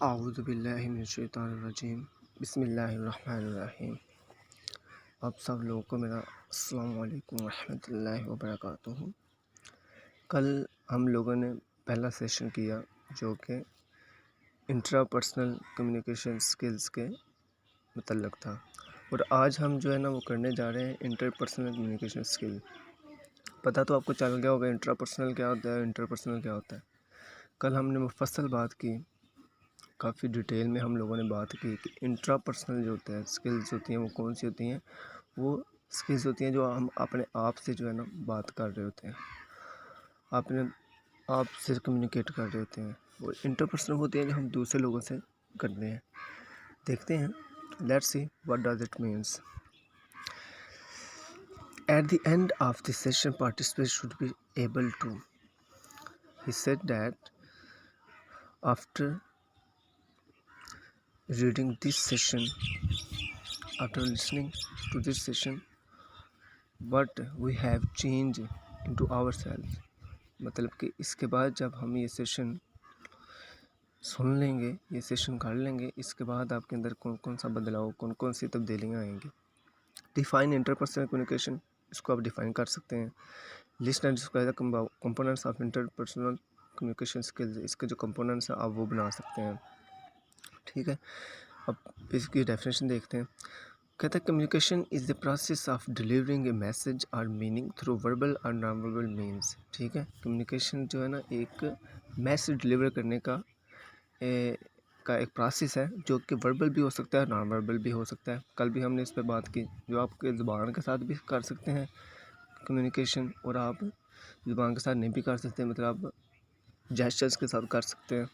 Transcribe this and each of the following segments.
आऊज़ुबिल्लाहि मिनश्शैतानिर्रजीम बिस्मिल्लाहिर्रहमानिर्रहीम। आप सब लोगों को मेरा अस्सलाम वालेकुम रहमतुल्लाहि व बरकातुहू। कल हम लोगों ने पहला सेशन किया जो कि इंट्रापर्सनल कम्युनिकेशन स्किल्स के मतलब था, और आज हम जो है ना वो करने जा रहे हैं इंटरपर्सनल कम्युनिकेशन स्किल। पता तो आपको चल गया होगा इंट्रापर्सनल क्या होता है, इंटरपर्सनल क्या होता है। कल हमने मुफस्सल बात की, काफ़ी डिटेल में हम लोगों ने बात की कि इंट्रापर्सनल जो होता है स्किल्स होती हैं वो कौन सी होती हैं। वो स्किल्स होती हैं जो हम अपने आप से जो है ना बात कर रहे होते हैं, अपने आप से कम्युनिकेट कर रहे होते हैं। वो इंटरपर्सनल होती हैं जो हम दूसरे लोगों से करते हैं। देखते हैं, let's see what does it means. At the end of the session, participants should be able to. He said that after reading this session, after listening to this session, what we have changed into ourselves. मतलब कि इसके बाद जब हम ये session सुन लेंगे, ये session कर लेंगे, इसके बाद आपके अंदर कौन कौन सा बदलाव, कौन कौन सी तब्दीलियाँ आएंगी। डिफाइन इंटरपर्सनल कम्युनिकेशन, इसको आप डिफाइन कर सकते हैं। List and describe the components of interpersonal communication skills, इसके जो कंपोनेंट्स हैं आप वो बना सकते हैं। ठीक है, अब इसकी डेफिनेशन देखते हैं। कहता है communication is the process of delivering A message और मीनिंग थ्रू वर्बल और नॉन वर्बल मीन्स। ठीक है, कम्युनिकेशन जो है ना एक मैसेज डिलीवर करने का एक प्रोसेस है जो कि वर्बल भी हो सकता है, नॉन वर्बल भी हो सकता है। कल भी हमने इस पर बात की, जो आपके ज़ुबान के साथ भी कर सकते हैं कम्युनिकेशन, और आप ज़ुबान के साथ नहीं भी कर सकते, मतलब आप जेस्चर्स के साथ कर सकते हैं।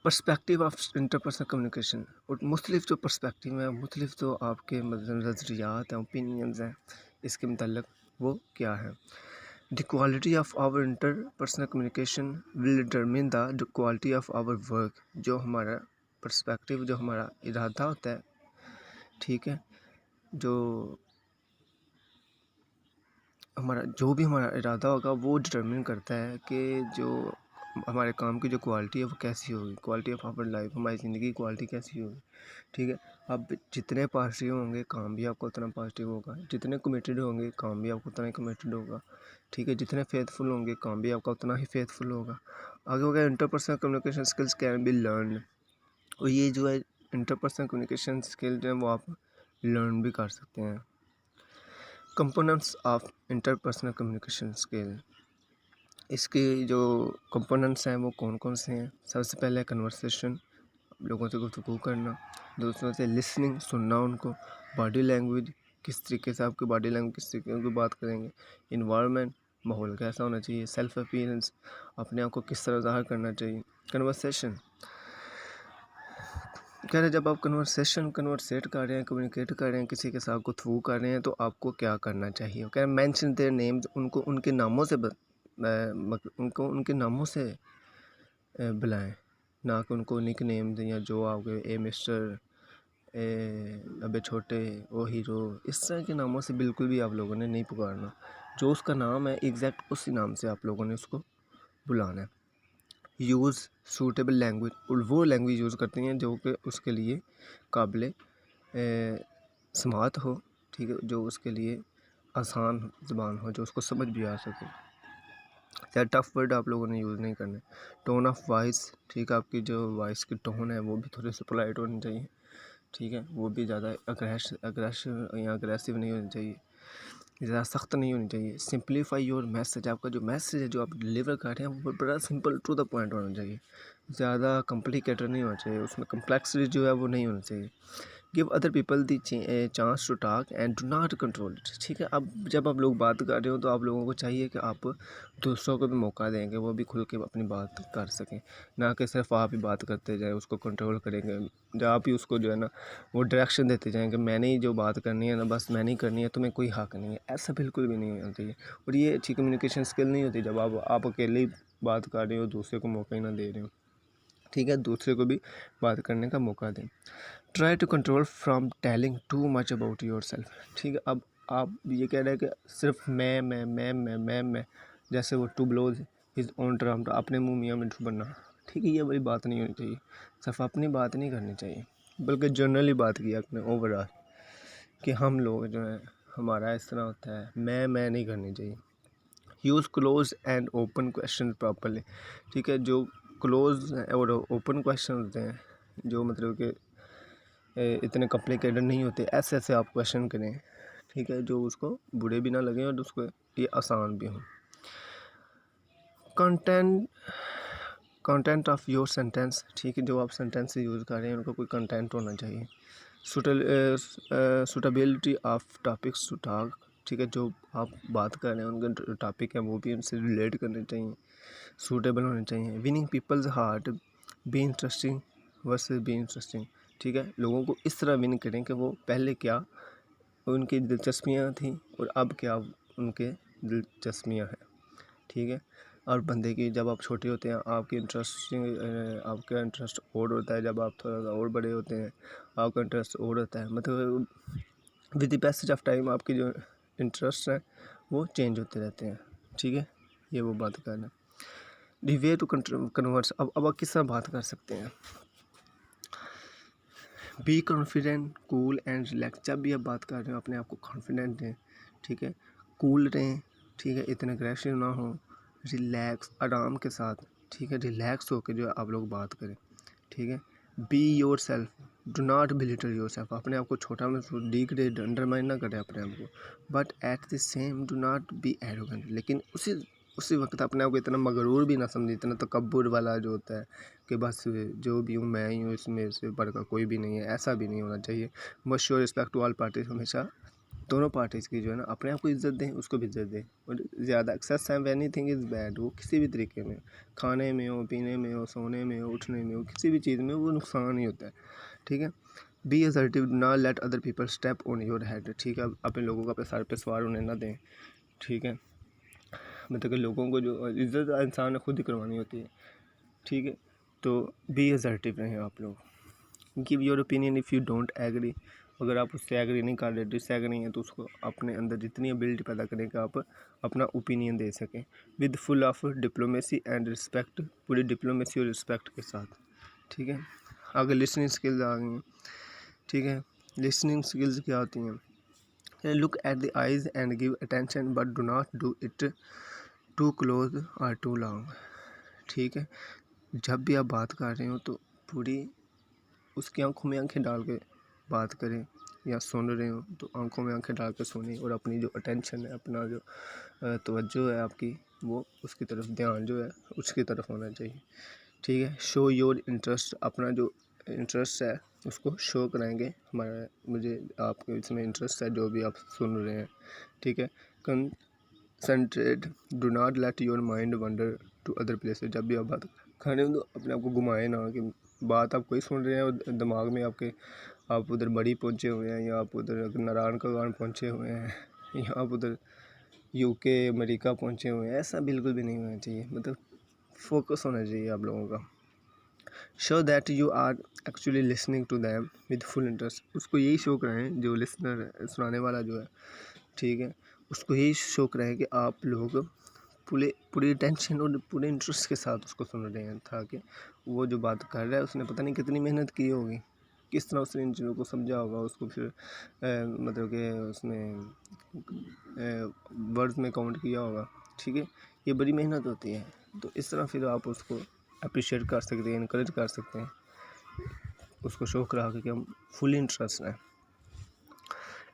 पर्सपेक्टिव ऑफ इंटरपर्सनल कम्युनिकेशन, और मुख्तलिफ जो पर्सपेक्टिव हैं, मुख्तलिफ जो आपके नज़रियात हैं, ओपिनियंस हैं, इसके मतलब वो क्या है। The quality of our interpersonal communication will determine the quality of our work. जो हमारा पर्सपेक्टिव, जो हमारा इरादा होता है, ठीक है, जो भी हमारा इरादा होगा वो डिटरमिन करता है कि जो हमारे काम की जो क्वालिटी है वो कैसी होगी, क्वालिटी ऑफ आवर लाइफ, हमारी ज़िंदगी की क्वालिटी कैसी होगी। ठीक है, अब जितने पॉजिटिव होंगे काम भी आपको उतना पॉजिटिव होगा, जितने कमिटेड होंगे काम भी आपको उतना ही कमिटेड होगा। ठीक है, जितने फेथफुल होंगे काम भी आपका उतना ही फेथफुल होगा। आगे हो गया interpersonal communication skills can be learn, और ये जो है इंटरपर्सनल कम्युनिकेशन स्किल जो है वो आप लर्न भी कर सकते हैं। Components of interpersonal communication skill, इसके जो कंपोनेंट्स हैं वो कौन कौन से हैं। सबसे पहले कन्वर्सेशन, लोगों से गुफ्तगू करना। दूसरों से लिसनिंग, सुनना उनको। बॉडी लैंग्वेज, किस तरीके से आपकी बॉडी लैंग्वेज, किस तरीके की बात करेंगे। इन्वायरमेंट, माहौल कैसा होना चाहिए। सेल्फ अपीयरेंस, अपने आप को किस तरह ज़ाहिर करना चाहिए। कन्वर्सेशन, कह रहे जब आप कन्वर्सेट कर रहे हैं, कम्युनिकेट कर रहे हैं, किसी के साथ गुफ्तगू कर रहे हैं, तो आपको क्या करना चाहिए। कह रहे मेंशन देयर नेम्स, उनको उनके नामों से उनके नामों से बुलाएं, ना कि उनको निक नेम्स या जो आपके ए मिस्टर, अबे छोटे, ओ हीरो, इस तरह के नामों से बिल्कुल भी आप लोगों ने नहीं पुकारना। जो उसका नाम है एग्जैक्ट उसी नाम से आप लोगों ने उसको बुलाना है। यूज़ सूटेबल लैंग्वेज, और वो लैंग्वेज यूज़ करती हैं जो कि उसके लिए काबिल समात हो। ठीक है, जो उसके लिए आसान ज़बान हो, जो उसको समझ भी आ सके। या टफ वर्ड आप लोगों ने यूज़ नहीं करने। टोन ऑफ वॉइस, ठीक है, आपकी जो वॉइस की टोन है वो भी थोड़ी सी पोलाइट होनी चाहिए। ठीक है, वो भी ज़्यादा अग्रेसिव नहीं होनी चाहिए, ज़्यादा सख्त नहीं होनी चाहिए। सिंप्लीफाई योर मैसेज, आपका जो मैसेज है जो आप डिलीवर कर रहे हैं वो बड़ा सिंपल टू द पॉइंट होना चाहिए, ज़्यादा कॉम्प्लिकेटेड नहीं होना चाहिए, उसमें कम्प्लेक्सिटी जो है वो नहीं होनी चाहिए। Give other people the chance to talk and do not control it. ठीक है, अब जब आप लोग बात कर रहे हो तो आप लोगों को चाहिए कि आप दूसरों को भी मौका देंगे, वो भी खुल के अपनी बात कर सकें, ना कि सिर्फ आप ही बात करते जाएँ, उसको कंट्रोल करेंगे, जब आप ही उसको जो है ना वो डायरेक्शन देते जाएंगे, मैंने ही जो बात करनी है ना, बस मैंने ही करनी है, तुम्हें कोई हक नहीं है। ऐसा बिल्कुल भी नहीं होना चाहिए, और ये अच्छी कम्युनिकेशन स्किल नहीं होती जब आप अकेले ही बात कर रहे हो, दूसरे को मौका ही ना दे रहे हो। ठीक है, दूसरे को भी बात करने का मौका दें। Try to control from telling too much about yourself. ठीक है, अब आप ये कह रहे हैं कि सिर्फ मैं, जैसे वो to blows his own drum, अपने मुँह मियाँ मिठू बनना। ठीक है, ये बड़ी बात नहीं होनी चाहिए। सिर्फ अपनी बात नहीं करनी चाहिए, बल्कि जनरली बात किया आपने ओवरऑल कि हम लोग जो हैं हमारा इस तरह होता है, मैं नहीं करनी चाहिए। Use close and open question properly. ठीक है, जो क्लोज और ओपन क्वेश्चन होते हैं, जो मतलब कि इतने कॉम्प्लिकेटेड नहीं होते, ऐसे ऐसे आप क्वेश्चन करें, ठीक है, जो उसको बुरे भी ना लगें और उसको ये आसान भी हो। Content of your sentence. ठीक है, जो आप सेंटेंस यूज़ कर रहे हैं उनका कोई कंटेंट होना चाहिए। Suitability of topics to talk. ठीक है, जो आप बात कर रहे हैं उनके टॉपिक है वो भी उनसे रिलेट करने चाहिए, सूटेबल होने चाहिए। Winning people's heart, be interesting versus be interesting. ठीक है, लोगों को इस तरह विन करें कि वो पहले क्या उनकी दिलचस्पियाँ थी और अब क्या उनके दिलचस्पियाँ हैं। ठीक है, और बंदे की जब आप छोटे होते हैं आपकी आपका इंटरेस्ट और होता है, जब आप थोड़ा सा और बड़े होते हैं आपका इंटरेस्ट और होता है। मतलब with the passage of time आपकी जो इंटरेस्ट है वो चेंज होते रहते हैं। ठीक है, ये वो बात करना। The way to converse. अब आप किस तरह बात कर सकते हैं। Be confident, cool and relax. जब भी आप बात कर रहे हो अपने आप को कॉन्फिडेंट रहें, ठीक है, कूल रहें, ठीक है, इतने अग्रेसिव ना हो, रिलैक्स आराम के साथ, ठीक है, रिलैक्स होकर जो है आप लोग बात करें। ठीक है, be your self, do not belittle your self. अपने आप को छोटा महसूस, डिग्रेड, अंडरमाइन ना करें अपने आप को, but at the same do not B arrogant. लेकिन उसी वक्त अपने आप को इतना मगरूर भी ना समझे, इतना तकब्बुर वाला जो होता है कि बस जो भी हूँ मैं ही हूँ, इसमें से बढ़कर कोई भी नहीं है, ऐसा भी नहीं होना चाहिए। Must show respect to all parties. हमेशा दोनों पार्टीज़ की जो है ना अपने आप को इज़्ज़त दें, उसको भी इज़्ज़त दें। और ज़्यादा excess time anything is bad, वो किसी भी तरीके में, खाने में हो, पीने में हो, सोने में हो, उठने में हो, किसी भी चीज़ में वो नुकसान ही होता है। ठीक है, बी असर्टिव, ना let other people step on your head. ठीक है, अपने लोगों का अपने सर पे सवार होने ना दें। ठीक है, मतलब कि लोगों को जो इज़्ज़त इंसान ने खुद ही करवानी होती है। ठीक है, तो बी असर्टिव रहें आप लोग। Give your opinion if you don't agree. अगर आप उससे एग्री नहीं कर रहे, डिसएग्री हैं, तो उसको अपने अंदर जितनी एबिलिटी पैदा करें कि आप अपना ओपिनियन दे सकें with full of diplomacy and respect. पूरी डिप्लोमेसी और रिस्पेक्ट के साथ। ठीक है, आगे लिसनिंग स्किल्स आ गई हैं। ठीक है, लिसनिंग स्किल्स क्या होती हैं। Look at the eyes and give attention but do not do it too close और टू लॉन्ग। ठीक है, जब भी आप बात कर रहे हो तो पूरी उसकी आंखों में आंखें डाल के बात करें, या सुन रहे हो तो आंखों में आंखें डाल के सुने, और अपनी जो अटेंशन है, अपना जो तवज्जो है आपकी, वो उसकी तरफ, ध्यान जो है उसकी तरफ होना चाहिए। ठीक है, शो योर इंटरेस्ट। अपना जो इंटरेस्ट है उसको शो कराएंगे, मुझे आपके इसमें इंटरेस्ट है जो भी आप सुन रहे हैं। ठीक है, concentrate, do not let your mind wander to other places. जब भी आप बात कर रहे हो तो अपने आप को घुमाए ना, कि बात आप कोई सुन रहे हैं और दिमाग में आपके आप उधर बड़ी पहुंचे हुए हैं, या आप उधर नारायण का गान पहुंचे हुए हैं, या आप उधर यूके अमेरिका पहुंचे हुए हैं। ऐसा बिल्कुल भी नहीं होना चाहिए, मतलब फोकस होना चाहिए आप लोगों का। Show that you are actually listening to them with full interest. उसको यही शो कराएं, जो लिसनर सुनाने वाला जो है, ठीक है, उसको यही शो कराएं कि आप लोग पूरी टेंशन और पूरे इंटरेस्ट के साथ उसको सुन रहे हैं, ताकि वो जो बात कर रहा है उसने पता नहीं कितनी मेहनत की होगी, किस तरह उसने इन चीज़ों को समझा होगा, उसको फिर मतलब कि उसने वर्ड्स में काउंट किया होगा। ठीक है, ये बड़ी मेहनत होती है, तो इस तरह फिर आप उसको अप्रिशिएट कर सकते हैं, इनकरेज कर सकते हैं, उसको शो करा के कि हम फुल इंटरेस्ट हैं।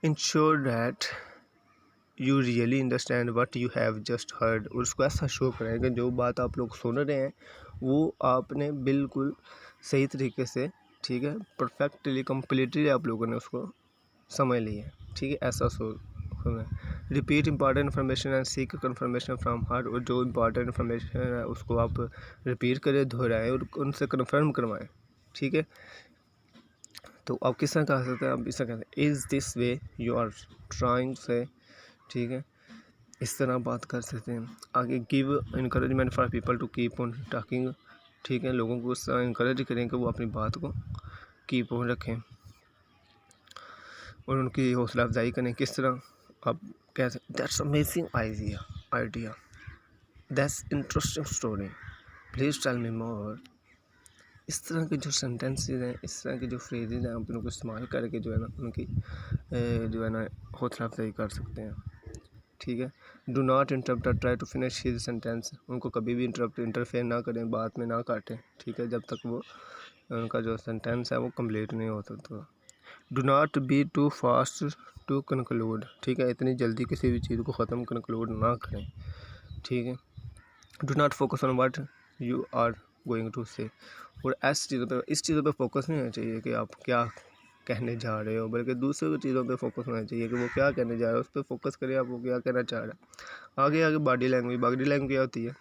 Ensure that you really understand what you have just heard. और उसको ऐसा शो करें कि जो बात आप लोग सुन रहे हैं वो आपने बिल्कुल सही तरीके से, ठीक है, परफेक्टली कम्प्लीटली आप लोगों ने उसको समझ लिया है। ठीक है, ऐसा सुना। Repeat important information and seek confirmation from her. और जो इंपॉर्टेंट इन्फॉर्मेशन है उसको आप रिपीट करें, दोहराएं और उनसे कन्फर्म करवाएं। ठीक है, तो आप किस तरह कह सकते हैं, आप इस तरह कहते हैं, is this way you are trying say. ठीक है, इस तरह बात कर सकते हैं। आगे give encouragement for people to keep on talking. ठीक है, लोगों को इनकरेज करें कि वो अपनी बात को कीप ऑन रखें और उनकी हौसला अफजाई करें। किस तरह आप कह सकते, that's amazing idea, that's interesting story, please tell me more. इस तरह के जो सेंटेंसेस हैं, इस तरह के जो फ्रेजेज हैं, आप उनको इस्तेमाल करके जो है ना उनकी जो है ना हौसला अफजाई कर सकते हैं। ठीक है, do not interrupt, try to finish his sentence, उनको कभी भी इंटरफेयर ना करें, बात में ना काटें। ठीक है, जब तक वो उनका जो सेंटेंस है वो कंप्लीट नहीं हो सकता। Do not be too fast to conclude, ठीक है, इतनी जल्दी किसी भी चीज़ को ख़त्म कंक्लूड ना करें। ठीक है, do not focus on what you are going to say, और ऐसी चीज़ों पे, इस चीज़ों पे फोकस नहीं होना चाहिए कि आप क्या कहने जा रहे हो, बल्कि दूसरे की चीज़ों पे फोकस होना चाहिए कि वो क्या कहने जा रहा है, उस पर फोकस करें आप, वो क्या कहना चाह रहा है। आगे आगे बॉडी लैंग्वेज क्या होती है,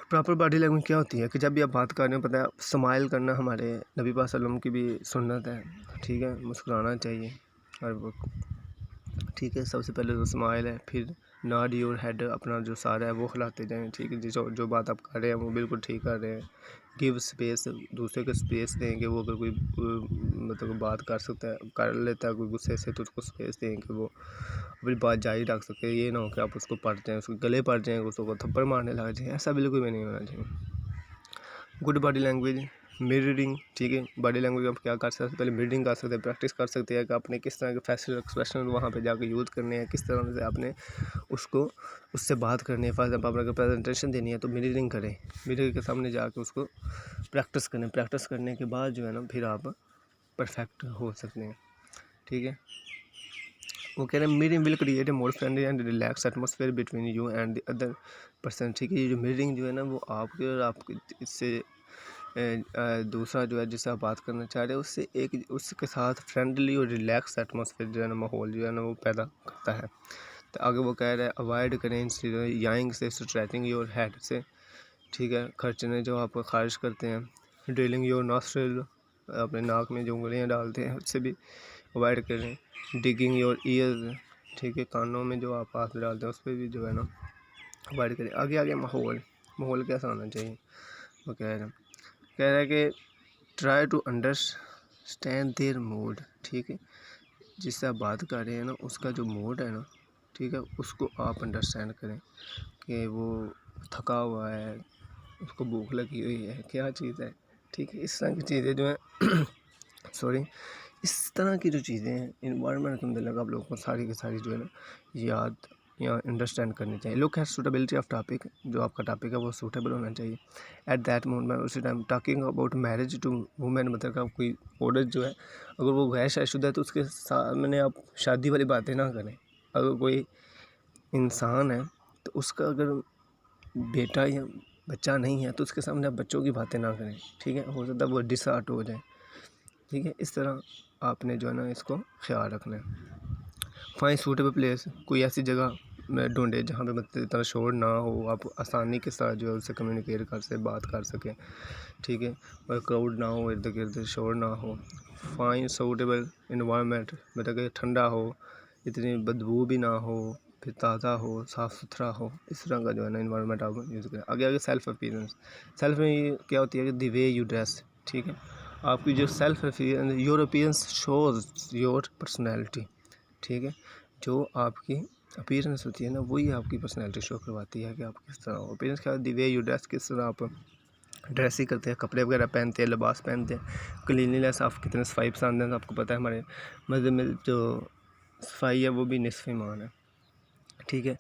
प्रॉपर बॉडी लैंग्वेज क्या होती है कि जब भी आप बात कर रहे हो, पता है स्माइल करना हमारे नबी पाक सल्लल्लाहु अलैहि वसल्लम की भी सुन्नत है। ठीक है, मुस्कुराना चाहिए हर वक्त। ठीक है, सबसे पहले तो स्माइल है, फिर नॉड योर हेड, अपना जो सारा है वो हिलाते जाएं। ठीक है, जो बात आप कर रहे हैं वो बिल्कुल ठीक कर रहे हैं। गिव स्पेस, दूसरे को स्पेस दें कि वो अगर कोई मतलब बात कर सकता है, कर लेता है कोई गुस्से से, तो उसको स्पेस दें कि वो अपनी बात जारी रख सके। ये ना हो कि आप उसको पढ़ जाएँ, उसके गले पड़ जाएँ, उसको थप्पड़ मारने लग जाए, ऐसा बिल्कुल भी नहीं होना चाहिए। Good body language, mirroring. ठीक है, बॉडी लैंग्वेज आप क्या कर सकते हैं, पहले मिररिंग कर सकते हैं, प्रैक्टिस कर सकते हैं कि आपने किस तरह के फेशियल एक्सप्रेशन वहाँ पे जाकर यूज़ करने हैं, किस तरह से आपने उसको उससे बात करनी है। फॉर एग्जाम्पल आपने अगर प्रेजेंटेशन देनी है तो मिररिंग करें, मिरर के सामने जाकर उसको प्रैक्टिस करें। प्रैक्टिस करने के बाद जो है ना फिर आप परफेक्ट हो सकते हैं। ठीक है, वो कह रहे हैं mirroring will create a more friendly and relax atmosphere between you and the other person. ठीक है, ये जो मिररिंग जो है ना वो आपके और आपके इससे दूसरा जो है जिससे आप बात करना चाह रहे हैं उससे एक उसके साथ फ्रेंडली और रिलैक्स एटमोसफेयर जो है ना, माहौल जो है ना वो पैदा करता है। तो आगे वो कह रहा है अवॉइड करें याइंग से, स्ट्रेचिंग योर हेड से। ठीक है, खर्चने जो आप खारिश करते हैं, ड्रिलिंग योर नॉस्ट्रिल, अपने नाक में जो उंगलियां डालते हैं उससे भी अवॉइड करें। डिगिंग योर ईयर्स, ठीक है, कानों में जो आप हाथ डालते हैं उस पर भी जो है ना अवॉइड करें। आगे आगे माहौल कैसा होना चाहिए, वो कह रहा है कि try to understand their mood. ठीक है, जिससे आप बात कर रहे हैं ना उसका जो मूड है ना, ठीक है, उसको आप अंडरस्टैंड करें कि वो थका हुआ है, उसको भूख लगी हुई है, क्या चीज़ है। ठीक है, इस तरह की चीज़ें जो हैं सॉरी, इस तरह की जो चीज़ें हैं इन्वायरमेंट के अंदर लगा आप लोगों को सारी की सारी जो है ना याद या अंडरस्टैंड करनी चाहिए। Look at suitability of topic, जो आपका टॉपिक है वो सूटेबल होना चाहिए एट दैट मोमेंट, उसी time. Talking about marriage to women, मतलब का कोई औरत जो है अगर वो गैर शादीशुदा है तो उसके सामने आप शादी वाली बातें ना करें। अगर कोई इंसान है तो उसका अगर बेटा या बच्चा नहीं है तो उसके सामने आप बच्चों की बातें ना करें। ठीक है, हो सकता है वो डिसहार्ट हो जाए। ठीक है, इस तरह आपने जो है ना इसको ख्याल रखना है। फाइंड सूटेबल प्लेस, कोई ऐसी जगह में ढूंढे जहाँ पे मतलब इतना शोर ना हो, आप आसानी के साथ जो है उससे कम्युनिकेट कर से बात कर सकें। ठीक है, और क्राउड ना हो, इर्द गिर्द शोर ना हो। फाइंड सूटेबल इन्वायरमेंट, मतलब कि ठंडा हो, इतनी बदबू भी ना हो, फिर ताज़ा हो, साफ़ सुथरा हो, इस तरह का जो है ना इन्वायरमेंट आप यूज़ करें। आगे आगे सेल्फ अपीयरेंस, सेल्फ में ये क्या होती है कि द वे यू ड्रेस। ठीक है, आपकी जो self appearance, your appearance shows your personality. ठीक है, जो आपकी अपीयरेंस होती है ना वही आपकी पर्सनैलिटी शो करवाती है कि आप किस तरह हो। अपीयरेंस क्या, द वे यू ड्रेस, किस तरह आप ड्रेसिंग करते हैं, कपड़े वगैरह पहनते हैं, लिबास पहनते हैं। क्लीनलीनेस, आप कितने सफाई पसंद हैं, आपको पता है हमारे मज़हब में जो सफाई है वो भी निस्फ़ ईमान है। ठीक है,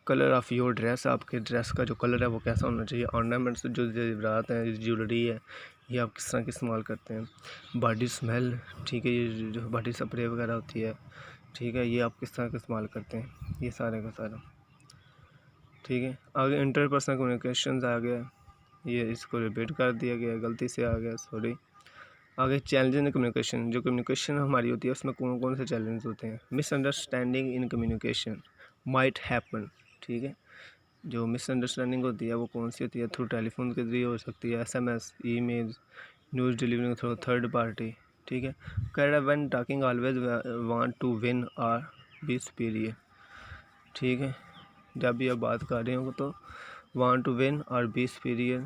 कलर ऑफ़ योर ड्रेस, आपके ड्रेस का जो कलर है वो कैसा होना चाहिए। ऑर्नामेंट्स, जो जेवरात हैं, ज्वेलरी है, ये आप किस तरह की इस्तेमाल करते हैं। बॉडी स्मेल, ठीक है, ये जो बॉडी स्प्रे वगैरह होती है, ठीक है, ये आप किस तरह का इस्तेमाल करते हैं, ये सारे का सारा। ठीक है, आगे इंटरपर्सनल कम्युनिकेशन आ गया, ये इसको रिपीट कर दिया गया, गलती से आ गया, सॉरी। आगे चैलेंज इन कम्युनिकेशन, जो कम्युनिकेशन हमारी होती है उसमें कौन कौन से चैलेंज होते हैं। Misunderstanding in communication might happen. ठीक है, जो मिसअंडरस्टैंडिंग होती है वो कौन सी होती है, थ्रू टेलीफोन के जरिए हो सकती है, SMS, email, news delivering through third party. ठीक है, कह रहा है when talking always want to win और बी सुपीरियर। ठीक है, जब भी आप बात कर रहे हो तो वांट टू विन और be superior.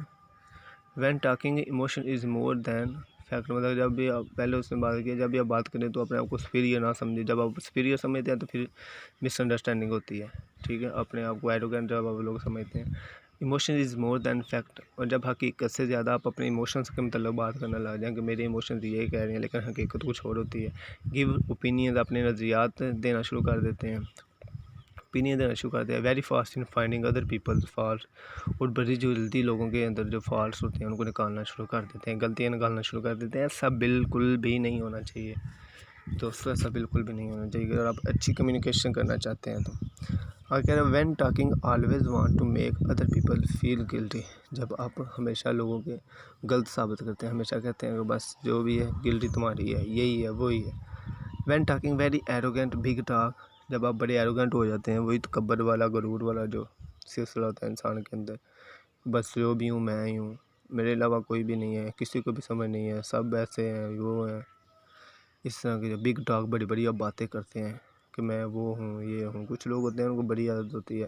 When talking emotion is more than fact, मतलब जब भी आप पहले उसने बात की, जब भी आप बात करें तो अपने आप को सुपीरियर ना समझे। जब आप सुपीरियर समझते हैं तो फिर मिसअंडरस्टैंडिंग होती है। ठीक है, अपने आप को एरोगेंट जब आप लोग समझते हैं। Emotion is more than fact. और जब हकीकत से ज़्यादा आप अपने इमोशंस के मतलब बात करने लग जाएँ कि मेरे इमोशंस ये कह रहे हैं, लेकिन हकीकत कुछ और होती है। गिव ओपिनियन, अपने नज़रियात देना शुरू कर देते हैं, ओपिनियन देना शुरू कर दिया। Very fast in finding other people's fault, और बड़ी जल्दी लोगों के अंदर जो फॉल्ट्स होते हैं उनको निकालना शुरू कर देते हैं, गलतियाँ निकालना शुरू कर देते हैं। ऐसा बिल्कुल भी नहीं होना चाहिए दोस्तों, ऐसा बिल्कुल भी नहीं होना चाहिए अगर आप अच्छी कम्युनिकेशन करना चाहते हैं तो। और कह रहे हैं when talking always want to make other people feel guilty. जब आप हमेशा लोगों के गलत साबित करते हैं, हमेशा कहते हैं कि बस जो भी है गिल्टी तुम्हारी है, यही है वही है। When talking very arrogant big talk. जब आप बड़े एरोगेंट हो जाते हैं, वही तकब्बर वाला, गरूर वाला जो सिलसिला होता है इंसान के अंदर, बस जो भी हूँ मैं ही हूँ, मेरे अलावा कोई भी नहीं है, किसी को भी समझ नहीं है, सब ऐसे हैं वो हैं, इस तरह की जो बिग टॉक बड़ी बड़ी अब बातें करते हैं कि मैं वो हूँ ये हूँ। कुछ लोग होते हैं उनको बड़ी आदत होती है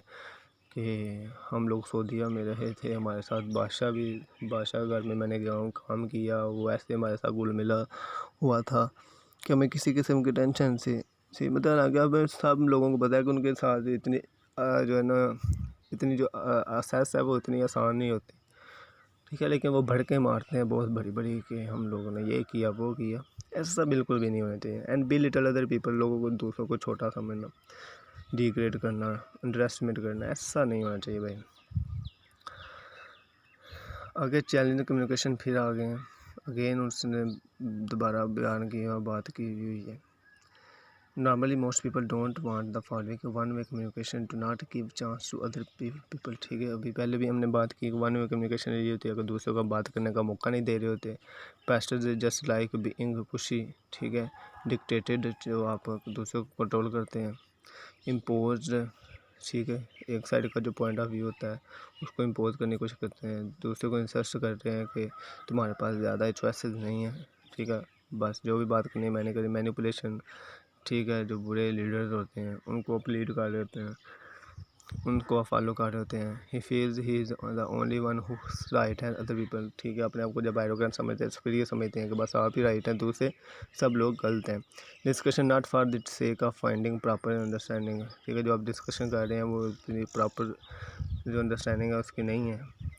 कि हम लोग सऊदीया में रहे थे, हमारे साथ बादशाह घर में मैंने काम किया, वो ऐसे हमारे साथ घुल मिला हुआ था कि हमें किसी किस्म की टेंशन से मतलब आ गया। अब सब लोगों को पता है कि उनके साथ इतनी जो है ना, इतनी जो असेस है वो इतनी आसान नहीं होती, ठीक है। लेकिन वो भड़के मारते हैं बहुत बड़ी बड़ी कि हम लोगों ने ये किया वो किया। ऐसा बिल्कुल भी नहीं होना चाहिए। And be little other people, लोगों को दूसरों को छोटा समझना, डिग्रेड करना, अंडर एस्टिमेट करना, ऐसा नहीं होना चाहिए भाई। आगे चैलेंज कम्युनिकेशन फिर आ गए हैं, अगेन उसने दोबारा बयान किया और बात की हुई है। Normally most people don't want the following one way communication to not give chance to other people, ठीक है। अभी पहले भी हमने बात की वन वे कम्युनिकेशन ये होती है कि दूसरों को बात करने का मौका नहीं दे रहे होते। Pesters just like being pushy, ठीक है, डिक्टेटेड, जो आप दूसरों को कंट्रोल करते हैं। इम्पोज्ड, ठीक है, एक साइड का जो पॉइंट ऑफ व्यू होता है उसको इम्पोज करने की कोशिश करते हैं, दूसरे को इंसस्ट कर रहे हैं कि तुम्हारे पास ज़्यादा चॉइसेस नहीं है, ठीक है, बस जो भी बात करनी है मैंने करी। मैनिपुलेशन, ठीक है, जो बुरे लीडर्स होते हैं उनको आप लीड कर देते हैं, उनको फॉलो कर रहे होते हैं। He feels he is the only one who right है अदर पीपल, ठीक है, अपने आप को जब एरोगेंट समझते हैं फिर ये समझते हैं कि बस आप ही राइट हैं, दूसरे सब लोग गलत हैं। Discussion not for the sake of finding proper understanding, ठीक है, जो आप डिस्कशन कर रहे हैं वो प्रॉपर जो अंडरस्टैंडिंग है उसकी नहीं है।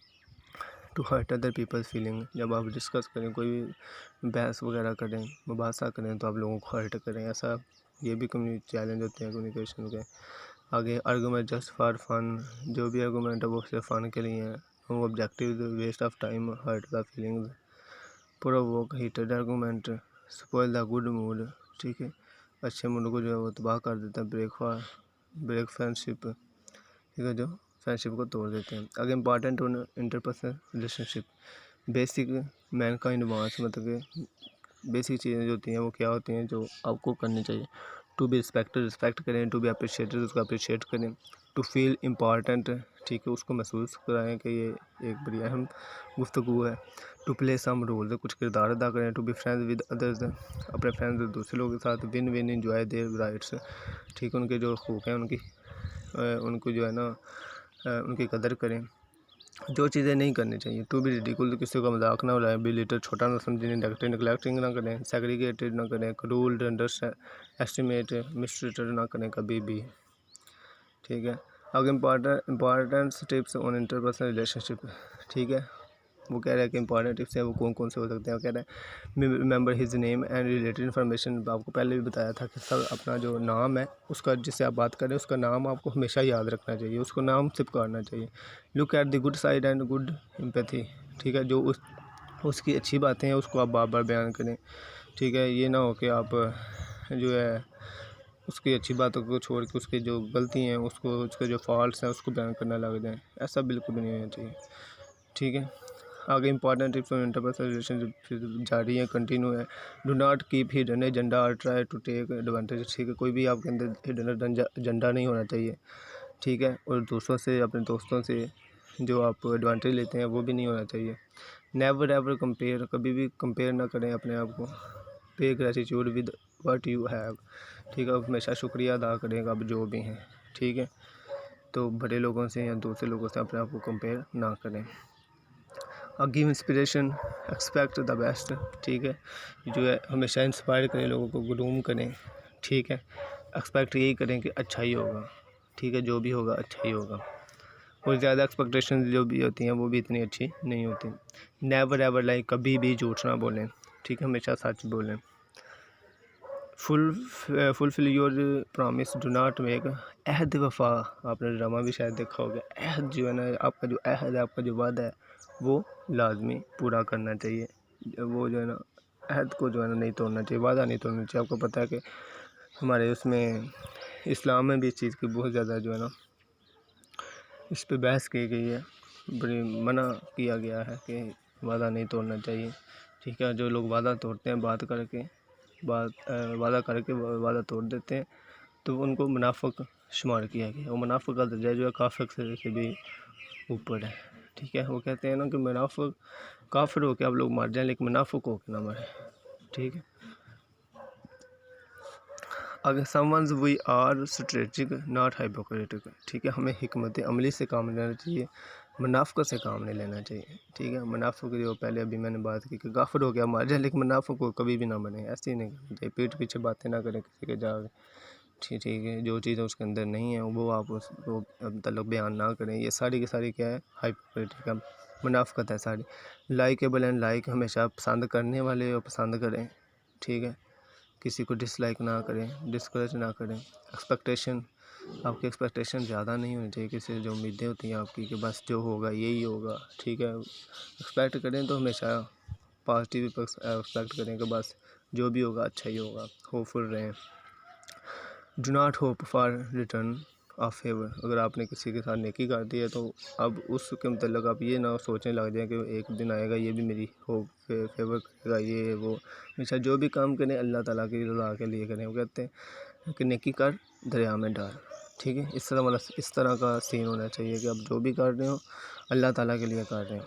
To hurt other people's feeling, जब आप डिस्कस करें, कोई भी बहस वगैरह करें, मुबासा करें, तो आप लोगों को हर्ट करें, ऐसा ये भी चैलेंज होते हैं कम्युनिकेशन के। आगे आर्गूमेंट जस्ट फॉर फन, जो भी आर्गूमेंट है वो सिर्फ फ़न के लिए है। No objective, waste of time, hurt the feelings, provoke heated argument, spoil the good mood, ठीक है, अच्छे मूड को जो है वो तबाह कर देता है। ब्रेक फ्रेंडशिप, ठीक है, जो फ्रेंडशिप को तोड़ देते हैं। अगर important interpersonal relationship, basic man का इनवांस, मतलब कि बेसिक चीज़ें जो होती हैं वो क्या होती हैं जो आपको करनी चाहिए। टू बी रिस्पेक्टेड, रिस्पेक्ट करें। टू बी अप्रिशिएटेड, उसको अप्रिशिएट करें। टू फील इम्पॉर्टेंट, ठीक है, उसको महसूस कराएं कि ये एक बड़ी अहम गुफ्तगू है। टू प्ले सम रोल, कुछ किरदार अदा करें। To be friends with others, अपने फ्रेंड्स दूसरे लोगों के साथ। Win win enjoy their rights, ठीक है, उनके जो हकूक़ हैं उनको जो है ना उनकी कदर करें। जो चीज़ें नहीं करनी चाहिए। टू बी रिडिकुल, किसी का मजाक ना उड़ाएं। बी लिटर, छोटा ना समझें। नेग्लेक्टिंग ना करें। सेग्रीगेटेड ना करें। क्रूल, अंडर एस्टिमेट, मिसट्रीटेड ना करें कभी भी, ठीक है। अब important tips on interpersonal relationship, ठीक है, वो कह रहा है कि इंपॉर्टेंट टिप्स हैं वो कौन कौन से हो सकते हैं। वो कह रहा है remember his name and related information, आपको पहले भी बताया था कि सब अपना जो नाम है उसका, जिससे आप बात करें उसका नाम आपको हमेशा याद रखना चाहिए, उसको नाम चिपकाना चाहिए। Look at the good side and good empathy, ठीक है, जो उसकी अच्छी बातें हैं उसको आप बार बार बयान करें, ठीक है। ये ना हो कि आप जो है उसकी अच्छी बातों को छोड़ के उसकी जो गलती हैं उसके जो फॉल्ट्स हैं उसको बयान करना लग जाएँ, ऐसा बिल्कुल भी नहीं होना चाहिए, ठीक है। आगे important tips on interpersonal relationship जारी है, कंटिन्यू है। Do not keep hidden agenda और ट्राई टू टेक एडवांटेज, ठीक है, कोई भी आपके अंदर हिडन एजेंडा नहीं होना चाहिए, ठीक है, और दूसरों से, अपने दोस्तों से जो आप एडवांटेज लेते हैं वो भी नहीं होना चाहिए। नेवर एवर कंपेयर, कभी भी कंपेयर ना करें अपने आप को। पे gratitude with what you have, ठीक है, हमेशा शुक्रिया अदा करें आप जो भी हैं, ठीक है। तो बड़े लोगों से या दूसरे लोगों से अपने आप को कंपेयर ना करें। Give inspiration, expect the best, ठीक है, जो है हमेशा इंस्पायर करें, लोगों को ग्रूम करें, ठीक है, एक्सपेक्ट यही करें कि अच्छा ही होगा, ठीक है, जो भी होगा अच्छा ही होगा। और ज़्यादा एक्सपेक्टेशन जो भी होती हैं वो भी इतनी अच्छी नहीं होती। नेवर एवर लाइक, कभी भी झूठ ना बोलें, ठीक है, हमेशा सच बोलें। Fulfil your promise, do not make, अहद वफ़ा, आपने ड्रामा भी शायद देखा होगा। अहद जो है ना, आपका जो अहद है, आपका जो वादा है, वो लाजमी पूरा करना चाहिए। वो जो है ना, अहद को जो है ना नहीं तोड़ना चाहिए, वादा नहीं तोड़ना चाहिए। आपको पता है कि हमारे उसमें इस्लाम में भी इस चीज़ की बहुत ज़्यादा जो है ना इस पे बहस की गई है, बड़ी मना किया गया है कि वादा नहीं तोड़ना चाहिए, ठीक है। जो लोग वादा तोड़ते हैं वादा करके वादा तोड़ देते हैं, तो उनको मुनाफिक शुमार किया गया। और मुनाफिक का दर्जा जो है काफिर से भी ऊपर है, ठीक है। वो कहते हैं ना कि मुनाफिक, काफिर हो के आप लोग मर जाएं लेकिन मुनाफिक हो के ना मरें, ठीक है। अगर someone's we are strategic not hypocritic, ठीक है। हमें हिकमत अमली से काम लेना चाहिए, मुनाफिक से काम नहीं लेना चाहिए, ठीक है। मुनाफिक जो पहले अभी मैंने बात की कि काफिर हो गया मार जाए लेकिन मुनाफिक को कभी भी ना बने, ऐसे ही नहीं करना चाहिए। पीठ पीछे बातें ना करें किसी के जाके, ठीक है। जो चीज़ उसके अंदर नहीं है वो आप उसको मतलब बयान ना करें। ये सारी की सारी क्या है, हाइपोक्रेटिक है, मुनाफिकत है सारी। लाइकेबल एंड लाइक, हमेशा पसंद करने वाले और पसंद करें, ठीक है। किसी को डिसलाइक ना करें, डिस्करेज ना करें। एक्सपेक्टेशन, आपकी एक्सपेक्टेशन ज़्यादा नहीं होनी चाहिए किसी से। जो उम्मीदें होती हैं आपकी कि बस जो होगा यही होगा, ठीक है। एक्सपेक्ट करें तो हमेशा पॉजिटिव एक्सपेक्ट करें कि बस जो भी होगा अच्छा ही होगा, होपफुल रहें। Do not hope for return of favour, अगर आपने किसी के साथ नेकी कर दी है तो अब उसके मतलब आप ये ना सोचने लग जाए कि एक दिन आएगा ये भी मेरी होप फेवर करेगा, ये वो। हमेशा जो भी काम करें अल्लाह ताला की रज़ा के लिए करें। वो कहते हैं कि नेकी कर दरिया में डाल, ठीक है। इस तरह का सीन होना चाहिए कि आप जो भी कर रहे हो अल्लाह ताला के लिए कर रहे हैं।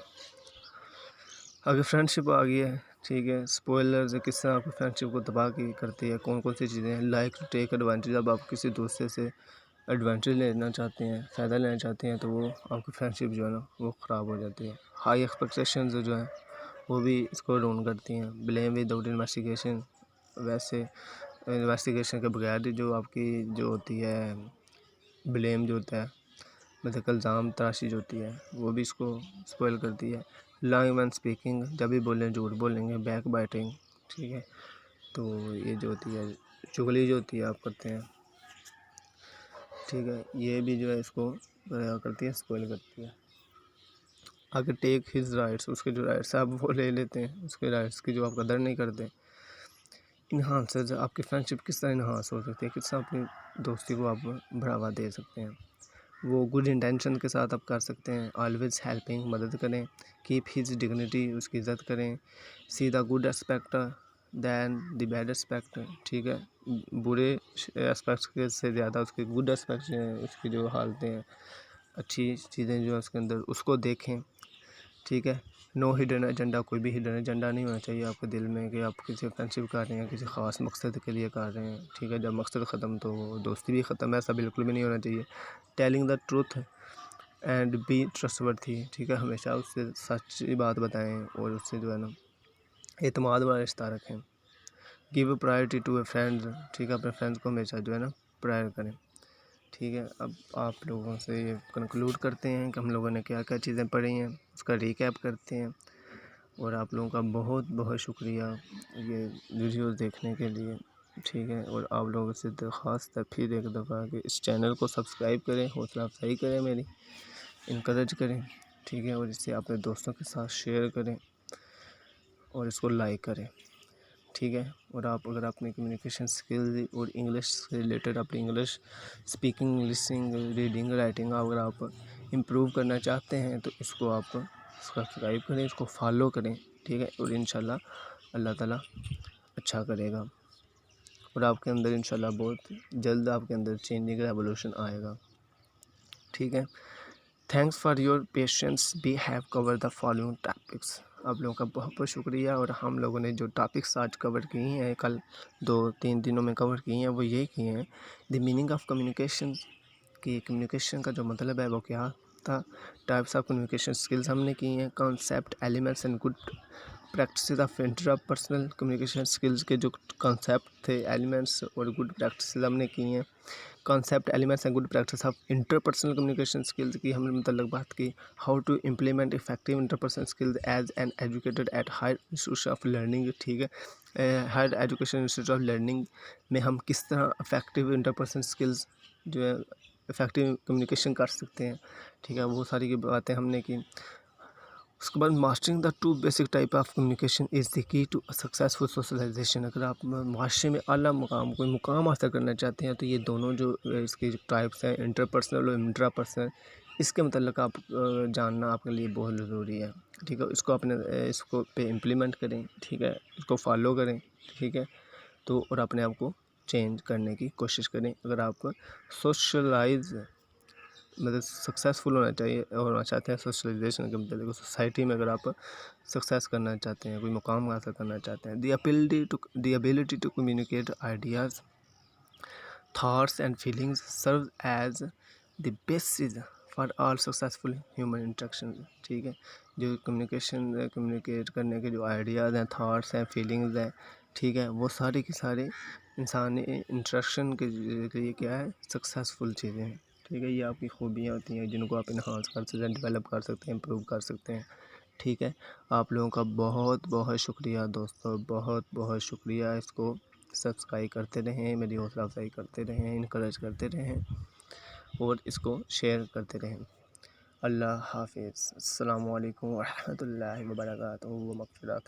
अगर फ्रेंडशिप आ गई है, ठीक है, स्पॉयलर्स किस तरह आपकी फ्रेंडशिप को तबाह करती है, कौन कौन सी चीज़ें हैं। लाइक टू टेक एडवांटेज, अब आप किसी दूसरे से एडवांटेज लेना चाहते हैं, फ़ायदा लेना चाहते हैं, तो वो आपकी फ्रेंडशिप जो है ना वो ख़राब हो जाती है। हाई एक्सपेक्टेशंस जो हैं वो भी इसको डाउन करती हैं। ब्लेम विदाउट इन्वेस्टिगेशन, वैसे इन्वेस्टिगेशन के बगैर जो आपकी जो होती है ब्लेम जो होता है, मतलब इल्ज़ाम तराशी जो होती है वो भी इसको स्पॉइल करती है। लाइंग व्हेन स्पीकिंग, जब भी बोलें झूठ बोलेंगे। बैक बाइटिंग, ठीक है, तो ये जो होती है चुगली जो होती है आप करते हैं, ठीक है, ये भी जो है इसको करती है, स्पॉइल करती है। आगे टेक हिज राइट्स, उसके जो राइट्स है आप वो ले लेते हैं, उसके राइट्स की जो आप कदर नहीं करते। इन्हांसर्स, आपकी फ्रेंडशिप किस तरह इन्हांस हो सकती है, किस तरह अपनी दोस्ती को आप बढ़ावा दे सकते हैं। वो गुड इंटेंशन के साथ आप कर सकते हैं। ऑलवेज हेल्पिंग, मदद करें। कीप हिज डिग्निटी, उसकी इज़्ज़त करें। See the good aspect than the bad aspect, ठीक है। बुरे एस्पेक्ट से ज़्यादा उसके गुड एस्पेक्ट हैं, उसकी जो हालतें हैं, अच्छी चीज़ें जो है उसके अंदर, उसको देखें, ठीक है। नो हिडन एजेंडा, कोई भी हिडन एजेंडा नहीं होना चाहिए आपके दिल में कि आप किसी फ्रेंडशिप कर रहे हैं, किसी ख़ास मकसद के लिए कर रहे हैं, ठीक है। जब मकसद ख़त्म तो दोस्ती भी ख़त्म है, ऐसा बिल्कुल भी नहीं होना चाहिए। Telling the truth and be trustworthy, ठीक है, हमेशा उससे सच्ची बात बताएं और उससे जो है ना एतमाद वाला रिश्ता रखें। Give priority to a friend, ठीक है, अपने फ्रेंड्स को हमेशा जो है ना प्रायर करें, ठीक है। अब आप लोगों से ये कंक्लूड करते हैं कि हम लोगों ने क्या क्या चीज़ें पढ़ी हैं, उसका रिकैप करते हैं। और आप लोगों का बहुत बहुत शुक्रिया ये वीडियोस देखने के लिए, ठीक है। और आप लोगों से दरख्वास्त है फिर एक दफ़ा कि इस चैनल को सब्सक्राइब करें, हौसला अफजाई करें मेरी, इनकरेज करें, ठीक है। और इसे अपने दोस्तों के साथ शेयर करें और इसको लाइक करें, ठीक है। और आप अगर अपने कम्युनिकेशन स्किल और इंग्लिश से रिलेटेड अपनी English speaking, listening, reading, writing अगर आप इम्प्रूव करना चाहते हैं तो इसको आप सब्सक्राइब करें, इसको फॉलो करें, ठीक है। और इंशाल्लाह अल्लाह ताला अच्छा करेगा और आपके अंदर इंशाल्लाह बहुत जल्द आपके अंदर चेंजिंग रेवोल्यूशन आएगा, ठीक है। Thanks for your patience, we have cover the following topics. आप लोगों का बहुत बहुत शुक्रिया। और हम लोगों ने जो टॉपिक्स आज कवर किए हैं, कल 2-3 दिनों में कवर किए हैं, वो यही किए हैं। द मीनिंग ऑफ कम्युनिकेशन, कि कम्युनिकेशन का जो मतलब है वो क्या था। टाइप्स ऑफ कम्युनिकेशन स्किल्स हमने की हैं। Concept, elements and good practice of intrapersonal communication skills के जो कॉन्सेप्ट थे, एलिमेंट्स और गुड प्रैक्टिस हमने की हैं। Concept, elements and good practice of interpersonal communication skills की हमने मतलब बात की। How to implement effective interpersonal skills as an educated at higher institute of learning, ठीक है। Higher education institute of learning में हम किस तरह इफेक्टिव इंटरपर्सनल स्किल्स जो है इफेक्टिव कम्युनिकेशन कर सकते हैं, ठीक है। वो सारी की बातें हमने की। उसके बाद mastering the two basic type of communication is the key to successful socialisation. अगर आप माशरे में आला मुकाम कोई मुकाम हासिल करना चाहते हैं तो ये दोनों जो इसके जो टाइप्स हैं, इंटरपर्सनल और इंट्रापर्सनल, इसके मतलब आप जानना आपके लिए बहुत ज़रूरी है, ठीक है। इसको अपने इसको पे इम्प्लीमेंट करें, ठीक है, इसको फॉलो करें, ठीक है। तो और अपने आप को चेंज करने की कोशिश करें। अगर आप सोशलाइज मतलब सक्सेसफुल होना चाहते हैं सोशलाइजेशन के मतलब सोसाइटी में, अगर आप सक्सेस करना चाहते हैं, कोई मुकाम हासिल करना चाहते हैं, the ability to communicate ideas, thoughts and feelings serve as the basis for all successful human interaction, ठीक है। जो कम्युनिकेट करने के जो आइडियाज़ हैं, थॉट्स हैं, फीलिंग्स हैं, ठीक है, वो सारे के सारे इंसानी इंटरेक्शन के लिए क्या है, सक्सेसफुल चीज़ें हैं, ठीक है। ये आपकी खूबियाँ होती हैं जिनको आप इन्हांस कर सकते हैं, डेवलप कर सकते हैं, इम्प्रूव कर सकते हैं, ठीक है। आप लोगों का बहुत बहुत शुक्रिया दोस्तों, बहुत बहुत शुक्रिया। इसको सब्सक्राइब करते रहें, मेरी हौसला अफजाई करते रहें, इनकरेज करते रहें और इसको शेयर करते रहें। अल्लाह हाफिज़। अस्सलामु अलैकुम व रहमतुल्लाहि व बरकातुहू व मग़फ़िरत।